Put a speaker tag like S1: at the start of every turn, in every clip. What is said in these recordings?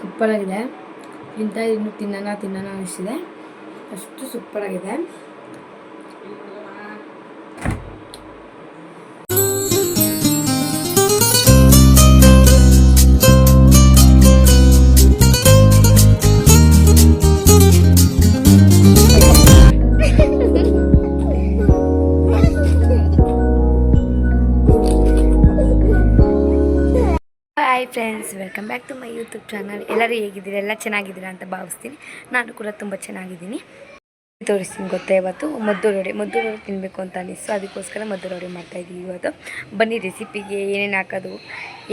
S1: ಸೂಪರಾಗಿದೆ. ಇಂಥ ಇನ್ನು ತಿನ್ನೋಣ ಅನಿಸಿದೆ. ಅಷ್ಟು ಸೂಪರಾಗಿದೆ. Hi friends, welcome back to my YouTube channel. ಎಲ್ಲರೂ ಹೇಗಿದ್ದೀರಾ? ಎಲ್ಲ ಚೆನ್ನಾಗಿದ್ದೀರಾ ಅಂತ ಭಾವಿಸ್ತೀನಿ. ನಾನು ಕೂಡ ತುಂಬ ಚೆನ್ನಾಗಿದ್ದೀನಿ. ತೋರಿಸ್ತೀನಿ ಗೊತ್ತಾ, ಇವತ್ತು ಮದ್ದು ರೊಡೆ ತಿನ್ನಬೇಕು ಅಂತ ಅನಿಸ್ತು. ಅದಕ್ಕೋಸ್ಕರ ಮದ್ದು ರೊಡೆ ಮಾಡ್ತಾಯಿದ್ದೀವಿ ಇವತ್ತು. ಬನ್ನಿ ರೆಸಿಪಿಗೆ ಏನೇನು ಹಾಕೋದು,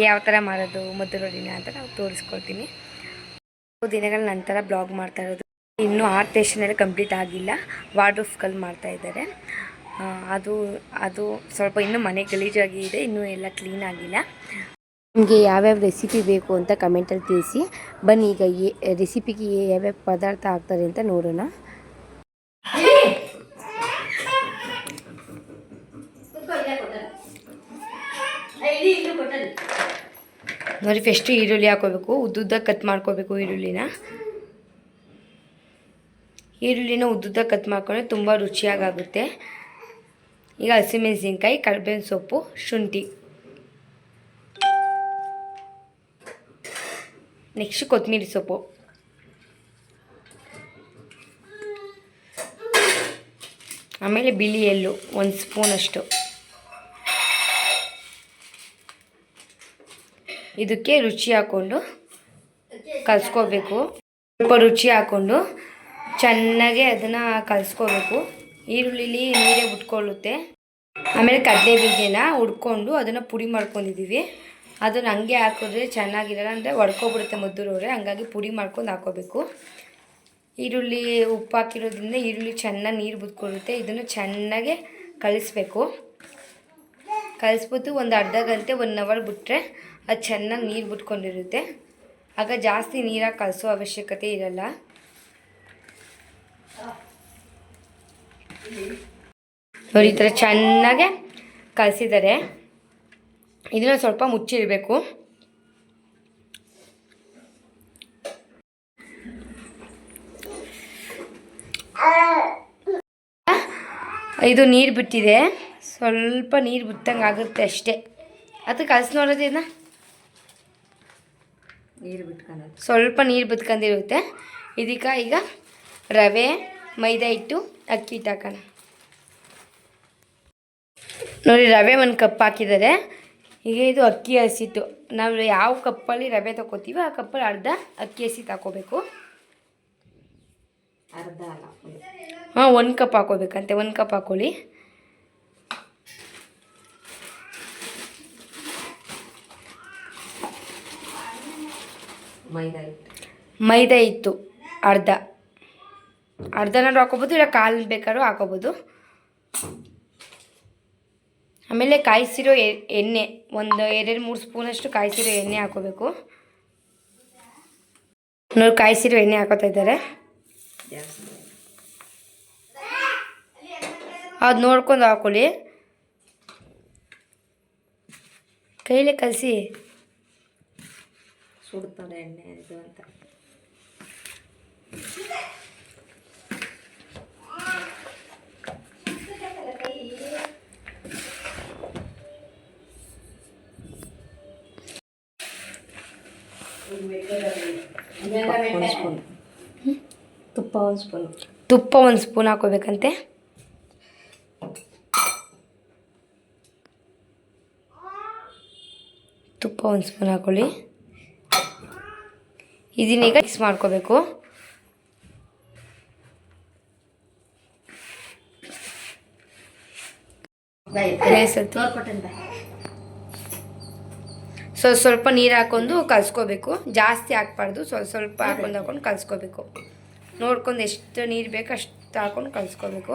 S1: ಯಾವ ಥರ ಮಾಡೋದು ಮದ್ದು ರೊಡಿನ ಅಂತ ನಾವು ತೋರಿಸ್ಕೊಳ್ತೀನಿ. ದಿನಗಳ ನಂತರ ಬ್ಲಾಗ್ ಮಾಡ್ತಾ ಇರೋದು. ಇನ್ನೂ ಆರ್ಟ್ ಕಂಪ್ಲೀಟ್ ಆಗಿಲ್ಲ. ವಾರ್ಡ್ರೋಬ್ಸ್ಗಳು ಮಾಡ್ತಾಯಿದ್ದಾರೆ. ಅದು ಸ್ವಲ್ಪ ಇನ್ನೂ ಮನೆ ಗಲೀಜಾಗಿ ಇದೆ, ಇನ್ನೂ ಎಲ್ಲ ಕ್ಲೀನ್ ಆಗಿಲ್ಲ. ನಿಮಗೆ ಯಾವ್ಯಾವ ರೆಸಿಪಿ ಬೇಕು ಅಂತ ಕಮೆಂಟಲ್ಲಿ ತಿಳಿಸಿ. ಬನ್ನಿ ಈಗ ರೆಸಿಪಿಗೆ ಯಾವ್ಯಾವ ಪದಾರ್ಥ ಹಾಕ್ತಾರೆ ಅಂತ ನೋಡೋಣ. ನೋಡಿ, ಫಸ್ಟು ಈರುಳ್ಳಿ ಹಾಕೋಬೇಕು. ಉದ್ದುದ್ದ ಕಟ್ ಮಾಡ್ಕೋಬೇಕು ಈರುಳ್ಳಿನ ಉದ್ದುದ್ದ ಕಟ್ ಮಾಡ್ಕೊಂಡ್ರೆ ತುಂಬ ರುಚಿಯಾಗುತ್ತೆ. ಈಗ ಹಸಿಮೆಣಸಿನ್ಕಾಯಿ, ಕರಿಬೇವಿನ ಸೊಪ್ಪು, ಶುಂಠಿ, ನೆಕ್ಸ್ಟ್ ಕೊತ್ತಂಬರಿ ಸೊಪ್ಪು, ಆಮೇಲೆ ಬಿಳಿ ಎಳ್ಳು 1 ಸ್ಪೂನಷ್ಟು. ಇದಕ್ಕೆ ರುಚಿ ಹಾಕ್ಕೊಂಡು ಕಲಿಸ್ಕೋಬೇಕು. ಸ್ವಲ್ಪ ರುಚಿ ಹಾಕ್ಕೊಂಡು ಚೆನ್ನಾಗಿ ಅದನ್ನು ಕಲಿಸ್ಕೋಬೇಕು. ಈರುಳ್ಳಿಲಿ ನೀರೇ ಬಿಟ್ಕೊಳ್ಳುತ್ತೆ. ಆಮೇಲೆ ಕಡಲೆ ಬೀಜನ ಹುಡ್ಕೊಂಡು ಅದನ್ನು ಪುಡಿ ಮಾಡ್ಕೊಂಡಿದ್ದೀವಿ. ಅದನ್ನು ಹಂಗೆ ಹಾಕಿದ್ರೆ ಚೆನ್ನಾಗಿರಲ್ಲ, ಅಂದರೆ ಒಡ್ಕೊಬಿಡುತ್ತೆ ಮದ್ದು ರೊಡೆ. ಹಂಗಾಗಿ ಪುಡಿ ಮಾಡ್ಕೊಂಡು ಹಾಕೋಬೇಕು. ಈರುಳ್ಳಿ ಉಪ್ಪು ಹಾಕಿರೋದ್ರಿಂದ ಈರುಳ್ಳಿ ಚೆನ್ನಾಗಿ ನೀರು ಬಿಟ್ಕೊಳ್ಳುತ್ತೆ. ಇದನ್ನು ಚೆನ್ನಾಗೆ ಕಲಿಸ್ಬೇಕು. ಕಲಿಸ್ಬಿಟ್ಟು ಒಂದು ಅರ್ಧ ಗಂಟೆ 1 ಅವರ್ ಬಿಟ್ಟರೆ ಅದು ಚೆನ್ನಾಗಿ ನೀರು ಬಿಟ್ಕೊಂಡಿರುತ್ತೆ. ಆಗ ಜಾಸ್ತಿ ನೀರಾಗಿ ಕಲಿಸೋ ಅವಶ್ಯಕತೆ ಇರಲ್ಲ. ನೋಡಿ, ಈ ಥರ ಚೆನ್ನಾಗೆ ಕಲಿಸಿದ್ದಾರೆ. ಇದನ್ನು ಸ್ವಲ್ಪ ಮುಚ್ಚಿಡಬೇಕು. ಇದು ನೀರು ಬಿಟ್ಟಿದೆ, ಸ್ವಲ್ಪ ನೀರು ಬಿಟ್ಟಂಗೆ ಆಗುತ್ತೆ ಅಷ್ಟೇ. ಅದು ಕಲಸಿ ನೋಡೋದೇನ ಸ್ವಲ್ಪ ನೀರು ಬಿಟ್ಕೊಂಡಿರುತ್ತೆ. ಇದಕ್ಕೆ ಈಗ ರವೆ, ಮೈದಾ ಹಿಟ್ಟು, ಅಕ್ಕಿ ಹಿಟ್ಟು ಹಾಕೋಣ. ನೋಡಿ, ರವೆ 1 ಕಪ್ ಹಾಕಿದ್ದಾರೆ. ಈಗ ಇದು ಅಕ್ಕಿ ಹಸಿಟ್ಟು. ನಾವು ಯಾವ ಕಪ್ಪಲ್ಲಿ ರವೆ ತಗೋತೀವಿ ಆ ಕಪ್ಪಲ್ಲಿ ಅರ್ಧ ಅಕ್ಕಿ ಹಸಿಟ್ಟು ಹಾಕೋಬೇಕು. ಅರ್ಧ ಅಲ್ಲ, 1 ಕಪ್ ಹಾಕೋಬೇಕಂತೆ. 1 ಕಪ್ ಹಾಕೊಳ್ಳಿ. ಮೈದಾ ಹಿಟ್ಟು ಅರ್ಧನಾದ್ರು ಹಾಕೋಬೋದು, ಇಲ್ಲ ಕಾಲು ಬೇಕಾದ್ರೂ ಹಾಕೋಬೋದು. ಆಮೇಲೆ ಕಾಯಿಸಿರೋ ಎಣ್ಣೆ 2-3 ಸ್ಪೂನಷ್ಟು ಕಾಯಿಸಿರೋ ಎಣ್ಣೆ ಹಾಕೋಬೇಕು. ನೋಡಿ, ಕಾಯಿಸಿರೋ ಎಣ್ಣೆ ಹಾಕೋತಾ ಇದ್ದಾರೆ. ಅದು ನೋಡ್ಕೊಂಡು ಹಾಕೊಳ್ಳಿ. ಕೈಲೇ ಕಲಸಿ ಸುಡ್ತಾರೆ ಎಣ್ಣೆ ಇದು ಅಂತ. ತುಪ್ಪ 1 ಸ್ಪೂನ್ ಹಾಕೋಬೇಕಂತೆ. ತುಪ್ಪ 1 ಸ್ಪೂನ್ ಹಾಕೊಳ್ಳಿ. ಇದನ್ನೀಗ ಮಿಕ್ಸ್ ಮಾಡ್ಕೋಬೇಕು. ಸ್ವಲ್ಪ ನೀರು ಹಾಕೊಂಡು ಕಲಿಸ್ಕೋಬೇಕು. ಜಾಸ್ತಿ ಹಾಕ್ಬಾರ್ದು, ಸ್ವಲ್ಪ ಹಾಕೊಂಡು ಕಲಿಸ್ಕೋಬೇಕು. ನೋಡ್ಕೊಂಡು ಎಷ್ಟು ನೀರು ಬೇಕು ಅಷ್ಟು ಹಾಕೊಂಡು ಕಲಿಸ್ಕೋಬೇಕು.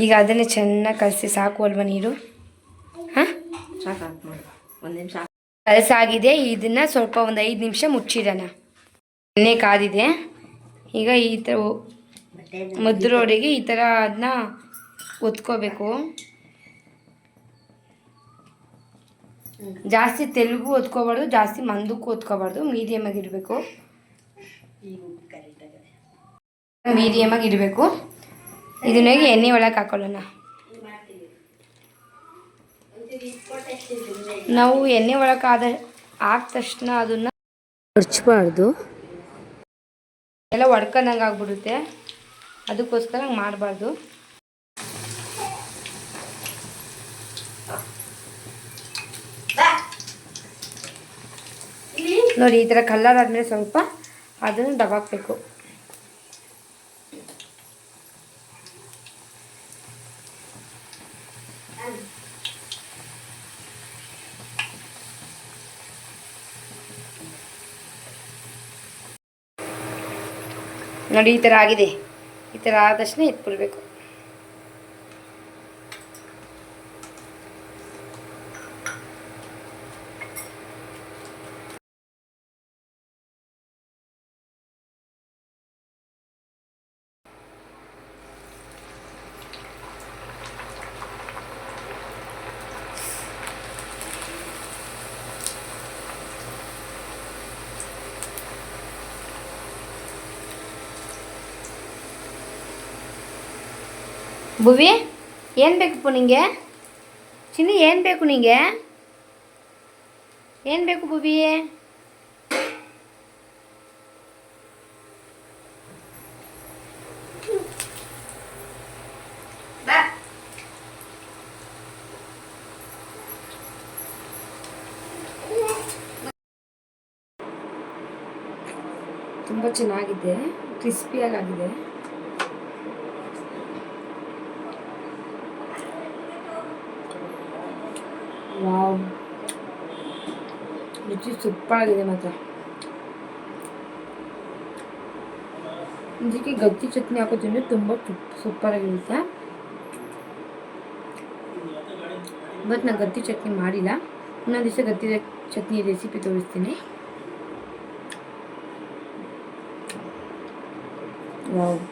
S1: ಈಗ ಅದನ್ನೇ ಚೆನ್ನಾಗಿ ಕಲಸಿ ಸಾಕು ಅಲ್ವಾ ನೀರು. ಹಾಂ,
S2: ಸಾಕು ಮಾಡಿ ಒಂದು ನಿಮಿಷ
S1: ಕಲಸಾಗಿದೆ. ಇದನ್ನು ಸ್ವಲ್ಪ ಒಂದು 5 ನಿಮಿಷ ಮುಚ್ಚಿಡೋಣ. ಎಣ್ಣೆ ಕಾದಿದೆ. ಈಗ ಈ ಥರ ಮದ್ದೂರವರೆಗೆ ಈ ಥರ ಅದನ್ನ ಒತ್ಕೋಬೇಕು. ಜಾಸ್ತಿ ತೆಲುಗು ಒತ್ಕೋಬಾರ್ದು, ಜಾಸ್ತಿ ಮಂದಕ್ಕೂ ಒತ್ಕೋಬಾರ್ದು, ಮೀಡಿಯಮಾಗಿ ಇರಬೇಕು. ಮೀಡಿಯಮಾಗಿ ಇರಬೇಕು. ಇದನ್ನಾಗಿ ಎಣ್ಣೆ ಒಳಗೆ ಹಾಕೊಳ್ಳೋಣ. ನಾವು ಎಣ್ಣೆ ಒಳಗೆ ಹಾಕಿದ ತಕ್ಷಣ ಅದನ್ನು ಹೊಡ್ಚಬಾರ್ದು, ಎಲ್ಲ ಒಡ್ಕೊಂಡಂಗೆ ಆಗ್ಬಿಡುತ್ತೆ. ಅದಕ್ಕೋಸ್ಕರ ಹಂಗೆ ಮಾಡಬಾರ್ದು. ನೋಡಿ ಈ ಥರ ಕಲರ್ ಆದಮೇಲೆ ಸ್ವಲ್ಪ ಅದನ್ನು ದಬಾಕಬೇಕು. ನೋಡಿ ಈ ಥರ ಆಗಿದೆ. ಈ ಥರ ಆದ ತಕ್ಷಣ ಎತ್ಬಿಡ್ಬೇಕು. ಭುವಿ ಏನು ಬೇಕಪ್ಪ ನಿಂಗೆ? ಚಿನ್ನಿ ಏನು ಬೇಕು ನಿಂಗೆ? ಏನು ಬೇಕು ಭುವಿ? ತುಂಬ ಚೆನ್ನಾಗಿದೆ, ಕ್ರಿಸ್ಪಿಯಾಗಿದೆ. ವಾವ್, ರುಚಿ ಸೂಪರ್ ಆಗಿದೆ ಮಾತ್ರ. ಇದಕ್ಕೆ ಗಟ್ಟಿ ಚಟ್ನಿ ಹಾಕೋದ್ರಿಂದ ತುಂಬ ಸೂಪರ್ ಆಗಿರುತ್ತೆ. ಬಟ್ ನಾನು ಗಟ್ಟಿ ಚಟ್ನಿ ಮಾಡಿಲ್ಲ. ಇನ್ನೊಂದು ದಿವಸ ಗಟ್ಟಿ ಚಟ್ನಿ ರೆಸಿಪಿ ತೋರಿಸ್ತೀನಿ. ವಾವ್,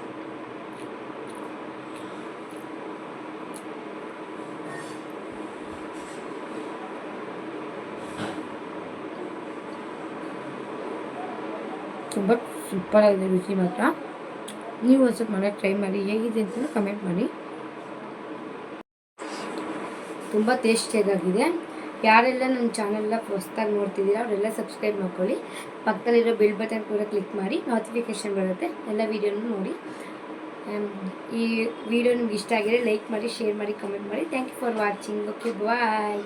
S1: ತುಂಬ ಸೂಪರ್ ಆಗಿದೆ ರುಚಿ ಮಾತ್ರ. ನೀವು ಒಂದು ಸ್ವಲ್ಪ ಮನೆಗೆ ಟ್ರೈ ಮಾಡಿ, ಹೇಗಿದೆ ಅಂತ ಕಮೆಂಟ್ ಮಾಡಿ. ತುಂಬ ಟೇಸ್ಟಿಯಾಗಿದೆ. ಯಾರೆಲ್ಲ ನನ್ನ ಚಾನಲ್ನ ಹೊಸ್ದಾಗಿ ನೋಡ್ತಿದ್ದೀರಾ ಅವರೆಲ್ಲ ಸಬ್ಸ್ಕ್ರೈಬ್ ಮಾಡ್ಕೊಳ್ಳಿ. ಪಕ್ಕದಲ್ಲಿರೋ ಬೆಲ್ ಬಟನ್ ಕೂಡ ಕ್ಲಿಕ್ ಮಾಡಿ, ನೋಟಿಫಿಕೇಷನ್ ಬರುತ್ತೆ. ಎಲ್ಲ ವೀಡಿಯೋನು ನೋಡಿ. ಈ ವಿಡಿಯೋ ನಿಮ್ಗೆ ಇಷ್ಟ ಆಗಿದ್ರೆ ಲೈಕ್ ಮಾಡಿ, ಶೇರ್ ಮಾಡಿ, ಕಮೆಂಟ್ ಮಾಡಿ. Thank you for watching. Okay, bye.